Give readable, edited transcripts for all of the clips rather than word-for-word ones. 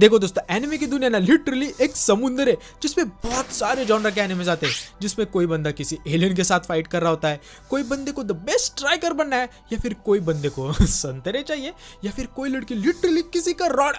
देखो दोस्तों, एनिमे की दुनिया ना लिटरली एक समुंदर है जिसमें बहुत सारे जॉनर के एनिमेस आते हैं, जिसमें कोई बंदा किसी एलियन के साथ फाइट कर रहा होता है, कोई बंदे को द बेस्ट स्ट्राइकर बनना है, या फिर कोई बंदे को संतरे चाहिए, या फिर कोई लड़की लिटरली किसी का रॉड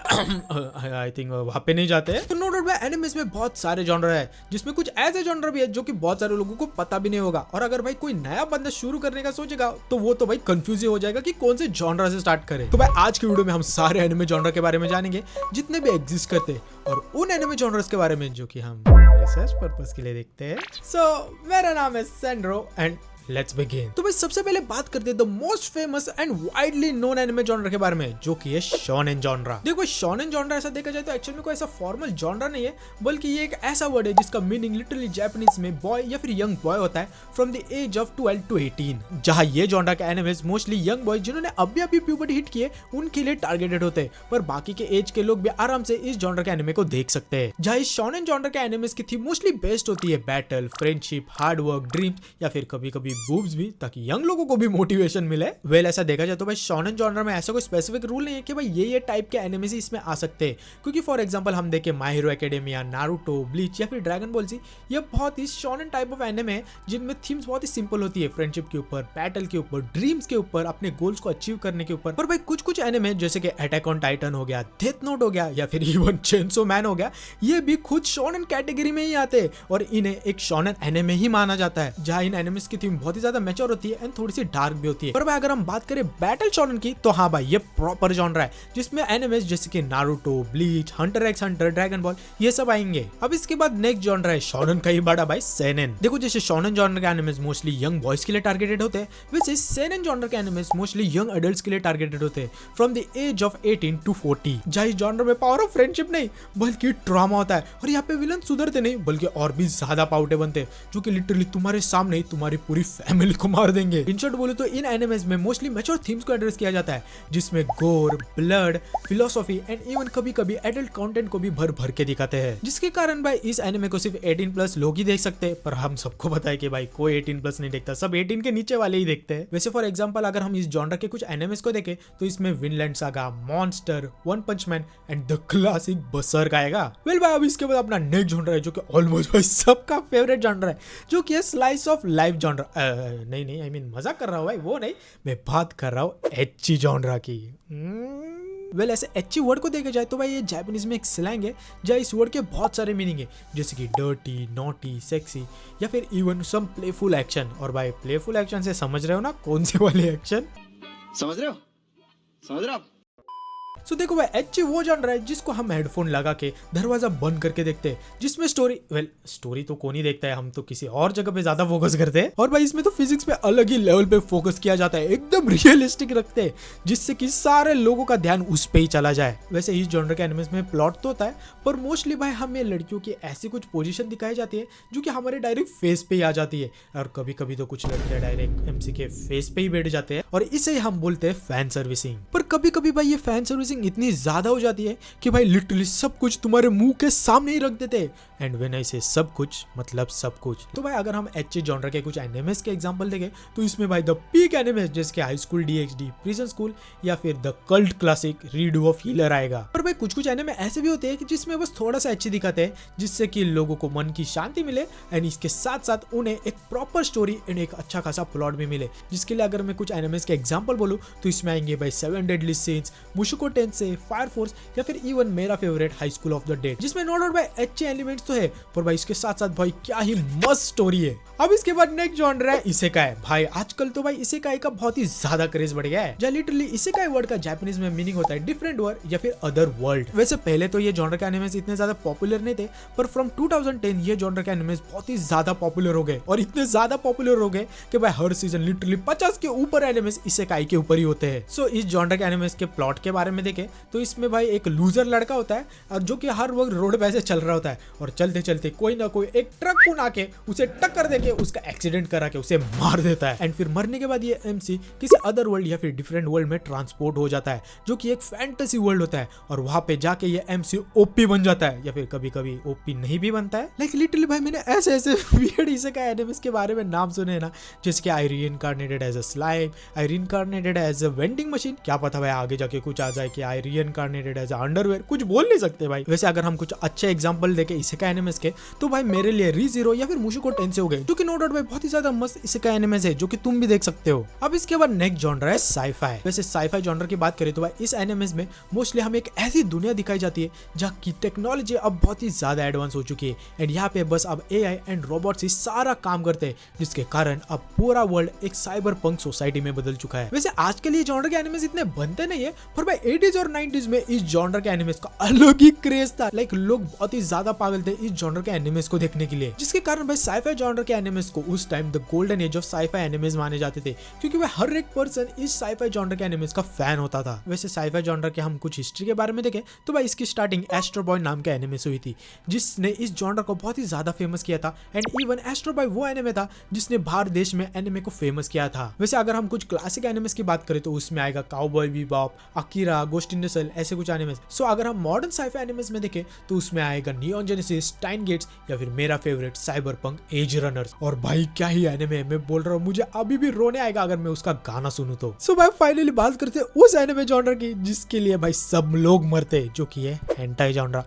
आई थिंक वहां पे नहीं जाते हैं। तो नो डाउट भाई एनिमेस में बहुत सारे जॉनर है, जिसमें कुछ ऐसे जॉनर भी है जो कि बहुत सारे लोगों को पता भी नहीं होगा। और अगर भाई कोई नया बंदा शुरू करने का सोचेगा तो वो तो भाई कंफ्यूज ही हो जाएगा कि कौन से जॉनर से स्टार्ट करे। तो भाई आज की वीडियो में हम सारे एनिमे जॉनर के बारे में जानेंगे जितने भी एग्जिस्ट करते हैं, और उन एनिमे जॉनर्स के बारे में जो कि हम रिसर्च पर्पस के लिए देखते हैं। सो मेरा नाम है सेंड्रो एंड लेट्स बिगिन। तो भाई सबसे पहले बात करते हैं the most famous and widely known anime genre के बारे में, जो कि है शोनेन जॉनरा। देखो शोनेन जॉनरा ऐसा देखा जाए तो एक्चुअली में कोई ऐसा फॉर्मल जॉनरा नहीं है, बल्कि ये एक ऐसा वर्ड है जिसका मीनिंग लिटरली जापानीज में बॉय या फिर यंग बॉय होता है from the age of 12 to 18। जहां ये जॉनरा के एनिमेस मोस्टली यंग बॉय जिन्होंने अभी प्यूबर्टी हिट किए उनके लिए टारगेटेड होते हैं, पर बाकी के एज के लोग भी आराम से इस जॉनर के एनिमे को देख सकते हैं। जहां इस शोनेन जॉनर के एनिमेस की थीम मोस्टली बेस्ड होती है battle, friendship, hard work, dreams या फिर कभी कभी बूब्स भी, ताकि यंग लोगों को भी मोटिवेशन मिले। वेल ऐसा देखा जाए तो भाई शोनेन जॉनर में ऐसा कोई स्पेसिफिक रूल नहीं है कि भाई ये टाइप के एनिमे ही इसमें आ सकते हैं, क्योंकि फॉर एग्जांपल हम देखें my hero academia, Naruto, bleach या फिर ड्रैगन बॉल जी, ये बहुत ही शोनेन टाइप ऑफ एनिमे है जिनमें थीम्स बहुत ही सिंपल होती है, फ्रेंडशिप के ऊपर, बैटल के ऊपर, ड्रीम्स के ऊपर, अपने गोल्स को अचीव करने के ऊपर। पर भाई कुछ एनिमे जैसे कि अटैक ऑन टाइटन हो गया, डेथ नोट हो गया, या फिर इवन चेनसो मैन हो गया, ये भी खुद शोनेन कैटेगरी में ही आते हैं और इन्हें एक शोनेन एनिमे ही माना जाता है, जहां इन एनिमेस की थीम बहुत ही ज्यादा मैच्योर होती है एंड थोड़ी सी डार्क भी होती है। पर भाई अगर हम बात करें बैटल शोनेन की, तो हाँ भाई ये प्रॉपर जॉनरा है जिसमें एनिमेस जैसे कि Naruto, bleach, Hunter x Hunter, dragon ball ये सब आएंगे। अब इसके बाद नेक्स्ट जॉनरा है शोनेन का ही बड़ा भाई सेनेन। देखो जैसे शोनेन जॉनर के एनिमेस मोस्टली यंग बॉयज के लिए टारगेटेड होते हैं, वैसे सेनेन जॉनर के एनिमेस मोस्टली यंग एडल्ट्स के लिए टारगेटेड होते हैं from the age of 18 to 40। जहां इस जॉनर में पावर ऑफ फ्रेंडशिप नहीं बल्कि ट्रॉमा होता है, और यहाँ पे विलन सुधरते नहीं बल्कि और भी ज्यादा पाउटे बनते हैं, जो कि लिटरली तुम्हारे सामने ही तुम्हारी पूरी फैमिली को मार देंगे। इन शॉर्ट बोले तो इन एनिमेस में मोस्टली मैच्योर थीम्स को एड्रेस किया जाता है, जिसमें गोर, ब्लड, फिलोसॉफी एंड इवन कभी कभी एडल्ट कंटेंट को भी भर के दिखाते हैं, जिसके कारण भाई इस एनिमे को सिर्फ 18+ लोग ही देख सकते हैं। पर हम सबको पता है कि भाई कोई 18+ नहीं देखता, सब 18 के नीचे वाले ही देखते हैं। वैसे फॉर एग्जांपल अगर हम इस जॉनर के कुछ एनिमेस को देखें तो इसमें Vinland Saga, Monster, One Punch Man and the classic Berserk आएगा। वेल भाई अब इसके बाद अपना नेक्स्ट जॉनर है जो कि ऑलमोस्ट भाई सबका फेवरेट जॉनर है, जो कि है स्लाइस ऑफ लाइफ जॉनर। नहीं आई मीन मजाक कर रहा हूँ भाई, वो नहीं, मैं बात कर रहा हूँ एच्ची जॉनरा की। वेल ऐसे एच्ची वर्ड को देखा जाए तो भाई ये जापानीज में एक स्लैंग है जहाँ इस वर्ड के बहुत सारे मीनिंग है, जैसे कि डर्टी, नॉटी, सेक्सी या फिर इवन सम प्लेफुल एक्शन। और भाई प्लेफुल एक्शन से समझ रहे हो ना कौन से वाले एक्शन? समझ रहे हो? सो देखो भाई एच्ची वो जॉनर है जिसको हम हेडफोन लगा के दरवाजा बंद करके देखते हैं, जिसमें स्टोरी तो कौन ही देखता है, हम तो किसी और जगह पे ज्यादा फोकस करते हैं। और भाई इसमें तो फिजिक्स पे अलग ही लेवल पे फोकस किया जाता है, एकदम रियलिस्टिक रखते हैं, जिससे कि सारे लोगों का ध्यान उस पे ही चला जाए। वैसे इस जॉनर के एनिमेस में प्लॉट तो होता है, पर मोस्टली भाई हमें लड़कियों की ऐसी कुछ पोजीशन दिखाई जाती है जो कि हमारे डायरेक्ट फेस पे ही आ जाती है, और कभी कभी तो कुछ लड़कियां डायरेक्ट एमसी के फेस पे ही बैठ जाते हैं, और इसे हम बोलते हैं फैन सर्विसिंग। पर कभी कभी भाई ये फैन सर्विसिंग इतनी ज्यादा हो जाती है कि भाई लिटरली सब कुछ तुम्हारे मुंह के सामने ही रख देते हैं, एंड व्हेन आई से सब कुछ मतलब सब कुछ। तो भाई अगर हम एच्ची जॉनर के कुछ एनिमेस के एग्जांपल देखें तो इसमें भाई द पीक एनिमेस जैसे कि high school DxD, prison school या फिर the cult classic redo of healer आएगा। पर भाई कुछ एनिमे ऐसे भी होते हैं कि जिसमें बस थोड़ा सा एच्ची दिखाते हैं, जिससे कि लोगों को मन की शांति मिले, एंड इसके साथ साथ उन्हें एक प्रॉपर स्टोरी एंड एक अच्छा खासा प्लॉट भी मिले। जिसके लिए अगर मैं कुछ एनिमेस के एग्जांपल बोलूं तो इसमें आएंगे भाई 7 डेडली सिंस, मुशुको टेंसेई, फायर फोर्स या फिर इवन मेरा favourite high school of the dead, जिसमें नो डाउट भाई एच्ची एलिमेंट्स तो है, पर भाई इसके साथ साथ भाई क्या ही मस्त स्टोरी है। अब इसके बाद नेक्स्ट जॉनर है इसेकाई। भाई आजकल तो भाई इसेकाई का बहुत ही ज्यादा क्रेज बढ़ गया है, जहाँ लिटरली इसेकाई वर्ड का जापानीज में मीनिंग होता है डिफरेंट वर्ल्ड या फिर अदर वर्ल्ड। वैसे पहले तो ये जॉनर के एनिमेस इतने ज्यादा पॉपुलर नहीं थे, पर फ्रॉम 2010 ये जॉनर के एनिमेस बहुत ही ज्यादा पॉपुलर हो गए, और इतने ज्यादा पॉपुलर हो गए कि भाई हर सीजन लिटरली 50 के ऊपर एनिमेस इसेकाई के ऊपर ही होते हैं। सो इस जॉनर के एनिमेस के प्लॉट के बारे में देखें तो इसमें भाई एक लूजर लड़का होता है, और जो कि हर वक्त रोड पे ऐसे चल रहा होता है, और चलते चलते कोई ना कोई एक ट्रक को आके उसे टक्कर देके उसका एक्सीडेंट करा के उसे मार देता है, एंड फिर मरने के बाद ये एमसी किसी अदर वर्ल्ड या फिर डिफरेंट वर्ल्ड में ट्रांसपोर्ट हो जाता है, जो कि एक फैंटेसी वर्ल्ड होता है, और वहां पे जाके ये एमसी ओपी बन जाता है, या फिर कभी कभी ओपी नहीं भी बनता है। लाइक लिटरली भाई मैंने ऐसे वियर्ड इसेकाई एनिमेस के बारे में नाम सुने ना, जैसे कि I reincarnated as a slime, I reincarnated as a vending machine. क्या पता भाई आगे जाके कुछ आ जाए कि कि आई रीइंकार्नेटेड एज अंडरवेयर, कुछ बोल नहीं सकते भाई। वैसे अगर हम कुछ अच्छे एग्जांपल देखे इसेकाई एनिमेस के तो भाई मेरे लिए रीज़ीरो या फिर मुशिको टेंसेई हो गए, जो कि नो डाउट भाई बहुत ही ज्यादा मस्त इसेकाई एनिमेस है, जो कि तुम भी देख सकते हो। अब इसके बाद नेक्स्ट जॉनर है साईफाई। वैसे साईफाई जॉनर की बात करें तो भाई इस एनिमेस में मोस्टली हमें एक ऐसी दुनिया दिखाई जाती है जहाँ की टेक्नोलॉजी अब बहुत ही ज्यादा एडवांस हो चुकी है एंड यहाँ पे बस अब एआई एंड रोबोट्स ही सारा काम करते हैं, जिसके कारण अब पूरा वर्ल्ड एक साइबर पंक सोसाइटी में बदल चुका है। वैसे आजकल ये जॉनर के एनिमेस इतने बनते नहीं है, पर भाई 80s और 90s में इस जॉनर के एनिमेस का अलग ही क्रेज था। लाइक लोग बहुत ही ज्यादा पागल थे इस जॉनर के एनिमेस को देखने के लिए, जिसके कारण भाई साईफाई जॉनर के एनिमेस को उस time the golden age of sci-fi animes माने जाते थे, क्योंकि भाई हर एक पर्सन इस साईफाई जॉनर के एनिमेस का फैन होता था। वैसे साईफाई जॉनर के हम कुछ हिस्ट्री के बारे में देखें तो भाई इसकी स्टार्टिंग एस्ट्रो बॉय नाम के एनिमे से हुई थी, जिसने इस जॉनर को बहुत ही ज्यादा फेमस किया था एंड इवन एस्ट्रो बॉय वो एनिमे था जिसने बाहर देश में एनिमे को फेमस किया था। वैसे अगर हम कुछ क्लासिक एनिमेस की बात करें तो उसमें आएगा Cowboy Bebop, Akira, Ghost in the Shell, ऐसे कुछ एनिमेस। सो अगर हम मॉडर्न साईफाई एनिमेस में देखें तो उसमें आएगा नियॉन जेनेसिस, स्टाइनगेट्स या फिर मेरा फेवरेट साइबरपंक एज रनर्स। और भाई क्या ही एनिमे है, मैं बोल रहा हूँ मुझे अभी भी रोने आएगा अगर मैं उसका गाना सुनूं तो। सो भाई फाइनली बात करते हैं उस एनिमे जॉनर की जिसके लिए भाई सब लोग मरते हैं, जो कि है हेंटाई जॉनर।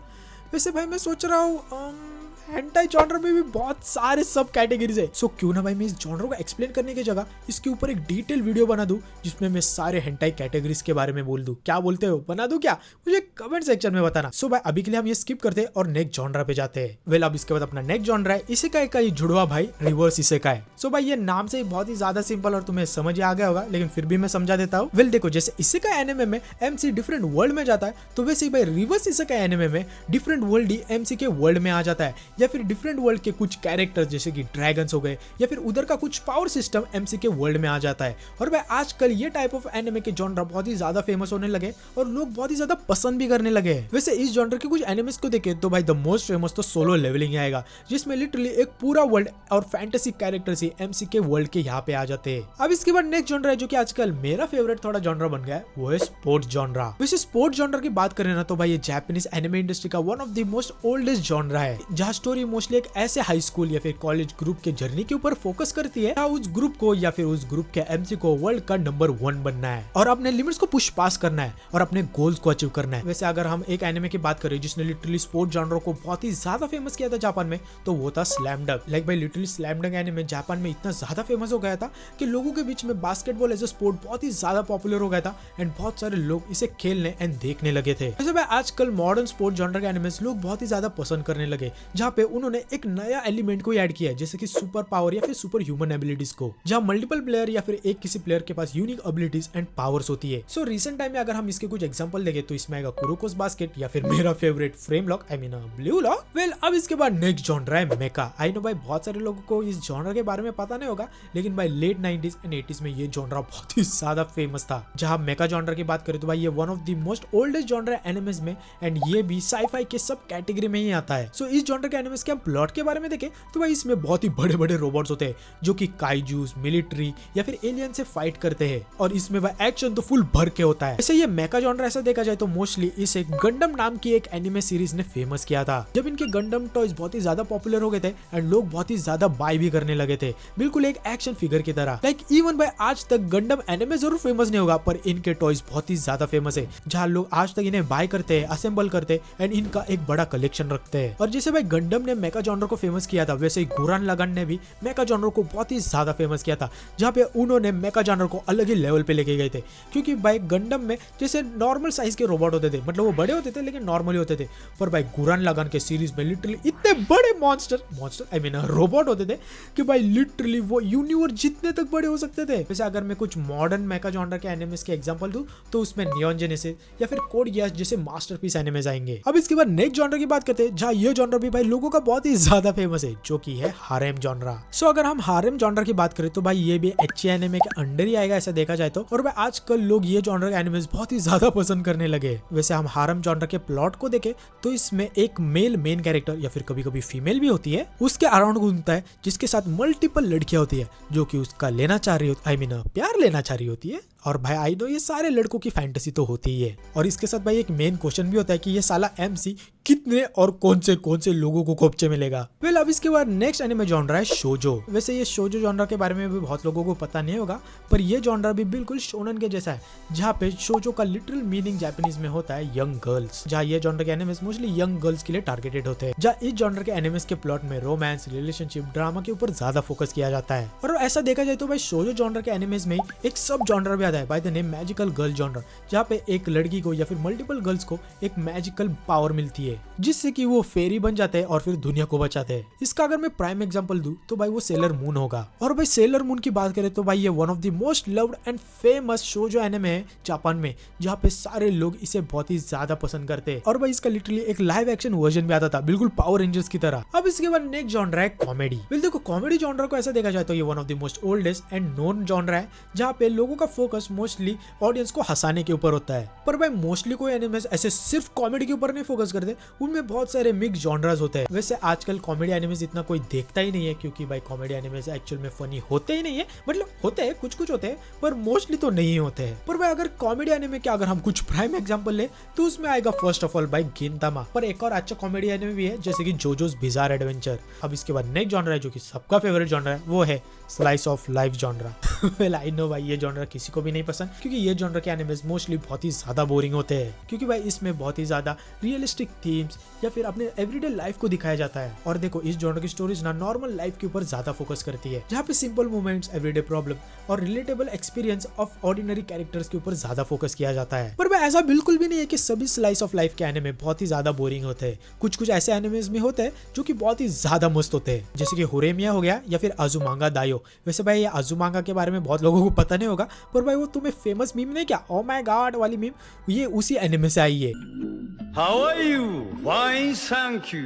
वैसे भाई मैं सोच रहा हूँ हेंटाई जॉनर में भी बहुत सारे सब कैटेगरीज है, सो क्यों ना भाई मैं इस जॉनर को एक्सप्लेन करने की जगह इसके ऊपर एक डिटेल वीडियो बना दूं जिसमें मैं सारे हेंटाई कैटेगरीज के बारे में बोल दूं। क्या बोलते हो, बना दूं क्या? मुझे कमेंट सेक्शन में बताना। सो भाई अभी के लिए हम ये स्किप करते हैं और नेक्स्ट जॉनर पे जाते हैं। वेल अब इसके बाद अपना नेक्स्ट जॉनर है इसेकाई का जुड़वा भाई, रिवर्स इसेकाई। सो भाई ये नाम से ही बहुत ही ज्यादा सिंपल और तुम्हें समझ आ गया होगा, लेकिन फिर भी मैं समझा देता हूँ। वेल देखो, जैसे इसेकाई एनिमे में एमसी डिफरेंट वर्ल्ड में जाता है, तो वैसे ही भाई रिवर्स इसेकाई एनिमे में डिफरेंट वर्ल्ड ही एमसी के वर्ल्ड में आ जाता है, या फिर डिफरेंट वर्ल्ड के कुछ कैरेक्टर्स जैसे कि ड्रैगन्स हो गए या फिर उधर का कुछ पावर सिस्टम एमसी के वर्ल्ड में आ जाता है। और भाई आजकल ये टाइप ऑफ एनिमे के जॉनर बहुत ही ज्यादा फेमस होने लगे और लोग बहुत ही ज्यादा पसंद भी करने लगे। वैसे इस जॉनर के कुछ एनिमेस को देखे तो भाई द मोस्ट फेमस तो सोलो लेवलिंग आएगा, जिसमें लिटरली एक पूरा वर्ल्ड और फैंटेसी कैरेक्टर्स ही एमसी के वर्ल्ड के यहाँ पे आ जाते हैं। अब इसके बाद नेक्स्ट जॉनर है जो कि आजकल मेरा फेवरेट थोड़ा जॉनर बन गया है, वो है स्पोर्ट्स जॉनर। वैसे स्पोर्ट्स जॉनर की बात करें ना तो भाई ये जापानीज एनिमे इंडस्ट्री का one of the most oldest genre है, जहाँ स्टोरी मोस्टली एक ऐसे हाई स्कूल या फिर कॉलेज ग्रुप के जर्नी के ऊपर फोकस करती है, उस ग्रुप को या फिर उस ग्रुप के एमसी को वर्ल्ड का नंबर 1 बनना है और अपने लिमिट्स को पुश पास करना है और अपने गोल्स को अचीव करना है। वैसे अगर हम एक एनिमे की बात करें जिसने लिटरली स्पोर्ट जॉनर को बहुत ही ज्यादा फेमस किया था जापान में, तो वो था स्लैम डंक। लाइक भाई लिटरली स्लैम डंक एनिमे जापान में इतना ज्यादा फेमस हो गया था कि लोगों के बीच में बास्केटबॉल एज अ स्पोर्ट बहुत ही ज्यादा पॉपुलर हो गया था एंड बहुत सारे लोग इसे खेलने एंड देखने लगे थे। वैसे भाई आजकल मॉडर्न स्पोर्ट जॉनर के एनिमेस लोग बहुत ही ज्यादा पसंद करने लगे, जहाँ पे उन्होंने एक नया एलिमेंट को ऐड किया है, जैसे कि सुपर पावर या फिर सुपर ह्यूमन एबिलिटीज को, जहाँ मल्टीपल प्लेयर या फिर एक किसी प्लेयर के पास यूनिक एबिलिटीज एंड पावर्स होती है। सो रिसेंट टाइम में अगर हम इसके कुछ एग्जांपल देखें तो इसमें आएगा कुरोकोस बास्केट या फिर मेरा favourite frame lock, I mean blue lock. Well अब इसके बाद नेक्स्ट जॉनर है मेका। आई नो भाई बहुत सारे लोगों को इस जॉनर के बारे में पता नहीं होगा, लेकिन भाई लेट 90s एंड 80s में ये जॉनर बहुत ही ज्यादा फेमस था। जहाँ मेका जॉनर की बात करें तो भाई ये one of the most oldest genre animes में एंड ये भी साईफाई के सब कैटेगरी में ही आता है। सो इस जॉनर के एनिमेस के हम प्लॉट के बारे में देखें तो भाई इसमें बहुत ही बड़े बड़े रोबोट्स होते हैं जो कि काइजूस, मिलिट्री या फिर एलियन से फाइट करते हैं और इसमें भाई एक्शन तो फुल भर के होता है। ऐसे ये मेका जॉनर ऐसा देखा जाए तो मोस्टली इसे गंडम नाम की एक एनिमे सीरीज ने फेमस किया था, जब इनके गंडम टॉयज बहुत ही ज्यादा पॉपुलर हो गए थे एंड लोग बहुत ही ज्यादा बाय भी करने लगे थे, बिल्कुल एक एक्शन फिगर की तरह। लाइक इवन भाई आज तक गंडम एनिमे जरूर फेमस नहीं होगा, पर इनके टॉयज बहुत ही ज्यादा फेमस है, जहाँ लोग आज तक इन्हें बाय करते हैं, असेंबल करते हैं एंड इनका एक बड़ा कलेक्शन रखते हैं। और जैसे भाई गंडम ने मेका जॉनर को फेमस किया था, वैसे ही गुरान लगान ने भी मेका जॉनर को बहुत ही ज्यादा फेमस किया था, जहाँ पे उन्होंने मेका जॉनर को अलग ही लेवल पे लेके गए थे। क्योंकि भाई गंडम में जैसे नॉर्मल साइज के रोबोट होते थे, मतलब वो बड़े होते थे लेकिन नॉर्मली होते थे, पर भाई गुरान लगान के सीरीज में लिटरली इतने बड़े मॉन्स्टर आई मीन रोबोट होते थे कि भाई लिटरली वो यूनिवर्स जितने तक बड़े हो सकते थे। वैसे अगर मैं कुछ मॉडर्न मेका जॉनर के एनिमेस के एग्जांपल दूं तो उसमें नियॉन जेनेसिस या फिर कोड गियास जैसे मास्टरपीस एनिमेस आएंगे। अब इसके बाद नेक्स्ट जॉनर की बात करते हैं, जहाँ ये जॉनर भी भाई लोगों का बहुत ही ज्यादा फेमस है, जो कि है हारेम जॉनर। सो अगर हम हारेम जॉनर की बात करें तो भाई ये भी एचए एनिमे के अंडर ही आएगा ऐसा देखा जाए तो। और भाई आजकल लोग ये जॉनर के एनिमेस बहुत ही ज्यादा पसंद करने लगे। वैसे हम हारेम जॉनर के प्लॉट को देखें तो इसमें एक मेल मेन कैरेक्टर या फिर कभी कभी फीमेल भी होती है, उसके अराउंड घूमता है, जिसके साथ मल्टीपल लड़कियां होती है जो कि उसका लेना चाह रही होती, आई मीन प्यार लेना चाह रही होती है। और भाई आई नो ये सारे लड़कों की फैंटेसी तो होती ही है। और इसके साथ भाई एक मेन क्वेश्चन भी होता है कि ये साला एमसी कितने और कौन से लोगों को खोपचे मिलेगा। वेल अब इसके बाद नेक्स्ट एनिमे जॉनरा है शोजो। वैसे ये शोजो जॉनरा के बारे में भी बहुत लोगों को पता नहीं होगा, पर ये जॉनरा भी बिल्कुल शोनन के जैसा है, जहाँ पे शोजो का लिटरल मीनिंग जापानीज में होता है यंग गर्ल्स। जहाँ ये जॉनरा के एनिमेस मोस्टली यंग गर्ल्स के लिए टारगेटेड होते हैं। जहाँ इस जॉनर के एनिमेस के प्लॉट में रोमांस, रिलेशनशिप, ड्रामा के ऊपर ज्यादा फोकस किया जाता है। और ऐसा देखा जाए तो भाई शोजो जॉनर के एनिमेस में एक सब जॉनर भी आता है by the name magical girl genre, जहाँ पे एक लड़की को या फिर मल्टीपल गर्ल्स को एक मैजिकल पावर मिलती है जिससे कि वो फेरी बन जाते हैं और फिर दुनिया को बचाते हैं। इसका अगर मैं प्राइम एग्जांपल दूं तो भाई वो सेलर मून होगा। और भाई सेलर मून की बात करें तो भाई ये one of the most loved and famous Shojo anime है जापान में, जहाँ पे सारे लोग इसे बहुत ही ज्यादा पसंद करते हैं। और भाई इसका लिटरली एक लाइव एक्शन वर्जन भी आता था, बिल्कुल पावर रेंजर्स की तरह। अब इसके बाद नेक्स्ट जॉनर है कॉमेडी। वेल देखो कॉमेडी जॉनर को ऐसा देखा जाए तो ये one of the most oldest and known genre है, जहाँ पे लोगों का फोकस मोस्टली ऑडियंस को हंसाने के ऊपर होता है। पर भाई मोस्टली कोई एनिमेस ऐसे सिर्फ कॉमेडी के ऊपर नहीं फोकस करते, उनमें बहुत सारे मिक्स जॉनरास होते हैं। वैसे आजकल कॉमेडी एनिमेस इतना कोई देखता ही नहीं है, क्योंकि भाई कॉमेडी एनिमेस एक्चुअल में फनी होते ही नहीं है, मतलब होते हैं कुछ होते हैं पर मोस्टली तो नहीं होते हैं। पर भाई अगर कॉमेडी एनिमे के अगर हम कुछ प्राइम एग्जांपल ले तो उसमें आएगा फर्स्ट ऑफ ऑल भाई गिनतामा। पर एक और अच्छा कॉमेडी एनिमे भी है जैसे कि जोजोस बिजार एडवेंचर। अब इसके बाद नेक्स्ट जॉनर है जो कि सबका फेवरेट जॉनर है, वो है slice of life genre. Well I know भाई ये जॉनर किसी को भी नहीं पसंद, क्योंकि ये जॉनर के एनिमेस मोस्टली बहुत ही ज्यादा बोरिंग होते हैं, क्योंकि भाई इसमें बहुत ही ज्यादा रियलिस्टिक थीम्स या फिर अपने एवरीडे लाइफ को दिखाया जाता है। और देखो इस जॉनर की स्टोरीज ना नॉर्मल लाइफ के ऊपर ज्यादा फोकस करती है, जहाँ पे सिंपल मोमेंट्स, एवरीडे प्रॉब्लम और relatable experience of ordinary characters के ऊपर ज्यादा फोकस किया जाता है। पर भाई ऐसा बिल्कुल भी नहीं है कि सभी स्लाइस ऑफ लाइफ के एनिमे बहुत ही ज्यादा बोरिंग होते हैं। कुछ ऐसे एनिमेस में होते हैं जो कि बहुत ही ज्यादा मस्त होते हैं, जैसे कि होरेमिया हो गया या फिर अजुमांगा दायो। वैसे भाई ये अजुमांगा के बारे में बहुत लोगों को पता नहीं होगा, पर भाई वो तुम्हें फेमस मीम नहीं क्या, ओ माय गॉड वाली मीम, ये उसी एनिमे से आई है। How are you? Fine, thank you.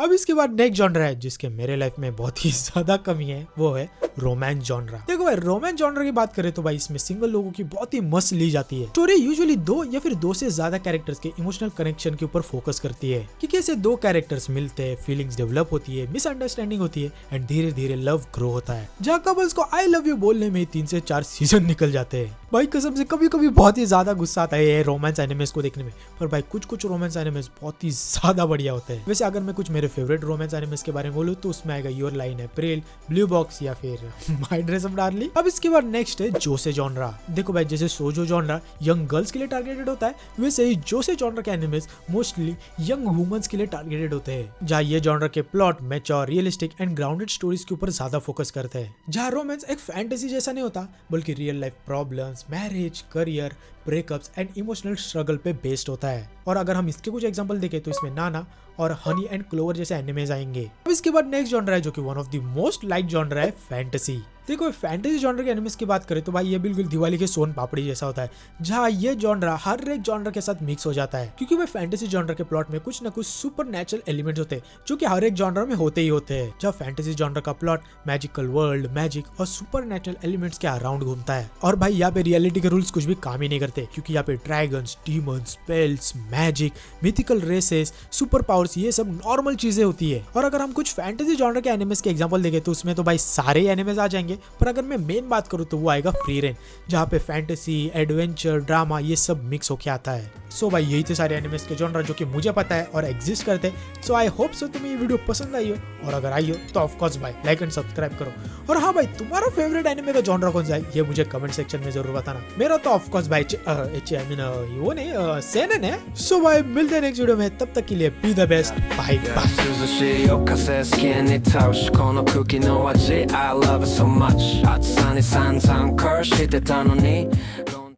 अब इसके बाद नेक्स्ट जॉनर है जिसके मेरे लाइफ में बहुत ही ज्यादा कमी है, वो है रोमांस जॉनरा। देखो भाई रोमांस जॉनर की बात करें तो भाई इसमें सिंगल लोगों की बहुत ही मस्त ली जाती है। स्टोरी यूजुअली दो या फिर दो से ज्यादा कैरेक्टर्स के इमोशनल कनेक्शन के ऊपर फोकस करती है कि कैसे दो कैरेक्टर्स मिलते हैं, फीलिंग्स डेवलप होती है, मिसअंडरस्टैंडिंग होती है एंड धीरे धीरे लव ग्रो होता है। जहाँ कपल्स को आई लव यू बोलने में 3 से 4 सीजन निकल जाते हैं। भाई कसम से कभी कभी बहुत ही ज्यादा गुस्सा आता है ये रोमांस एनिमेस को देखने में, पर भाई कुछ रोमांस एनिमेस बहुत ही ज्यादा बढ़िया होते हैं। वैसे अगर मैं कुछ मेरे फेवरेट रोमांस एनिमेस के बारे में बोलूँ तो उसमें आएगा your line April, blue box या फिर माय ड्रेस अप डार्लिंग। अब इसके बाद नेक्स्ट है जोसे जॉनरा। देखो भाई जैसे सोजो जॉनरा यंग गर्ल्स के लिए टारगेटेड होता है, वैसे ही जोसे जॉनरा के एनिमेस मोस्टली यंग वुमेन्स के लिए टारगेटेड होते हैं, जहाँ ये जॉनरा के plot mature, realistic and grounded stories के ऊपर ज्यादा फोकस करते हैं। जहाँ रोमांस एक फैंटेसी जैसा नहीं होता, बल्कि real life problems, marriage, career, breakups and emotional struggle पे बेस्ड होता है। और अगर हम इसके कुछ एग्जांपल देखें तो इसमें नाना और हनी एंड क्लोवर जैसे एनिमेज आएंगे। अब इसके बाद नेक्स्ट जॉनर है जो कि one of the most like genre है फैंटेसी। देखो फैंटेसी जॉनर के एनिमेस की बात करें तो भाई ये बिल्कुल दिवाली के सोन पापड़ी जैसा होता है, जहाँ ये जॉनर हर एक जॉनर के साथ मिक्स हो जाता है, क्योंकि भाई फैंटेसी जॉनर के प्लॉट में कुछ ना कुछ सुपर नेचुरल एलिमेंट्स होते हैं जो कि हर एक जॉनर में होते ही होते हैं। जहाँ फैंटेसी जॉनर का प्लॉट मैजिकल वर्ल्ड, मैजिक और सुपर नेचुरल एलिमेंट्स के अराउंड घूमता है। और भाई यहाँ पे रियलिटी के रूल्स कुछ भी काम ही नहीं करते, क्योंकि यहाँ पे dragons, demons, spells, magic, mythical races, super powers, ये सब नॉर्मल चीजें होती है। और अगर हम कुछ फैंटेसी जॉनर के एनिमेस के एग्जांपल देखें तो उसमें तो भाई सारे एनिमेस आ जाएंगे, पर अगर मैं मेन बात करूँ तो वो आएगा फ्री रेन, जहाँ पे फैंटेसी, एडवेंचर, ड्रामा ये सब मिक्स होके आता है। सो भाई यही थे सारे एनिमेस के जॉनर जो कि मुझे पता है और एग्जिस्ट करते हैं। सो आई होप सो तुम्हें ये वीडियो पसंद आई हो, और अगर आई हो तो ऑफ कोर्स भाई लाइक एंड सब्सक्राइब करो। और हाँ भाई तुम्हारा फेवरेट एनिमे का जॉनर कौन सा है ये मुझे कमेंट सेक्शन में जरूर बताना। मेरा तो ऑफ कोर्स भाई वो नहीं सेनन है। सो भाई मिलते हैं नेक्स्ट वीडियो में, तब तक के लिए be the best, bye bye. I love it so much 暑さに散々curseしてたのに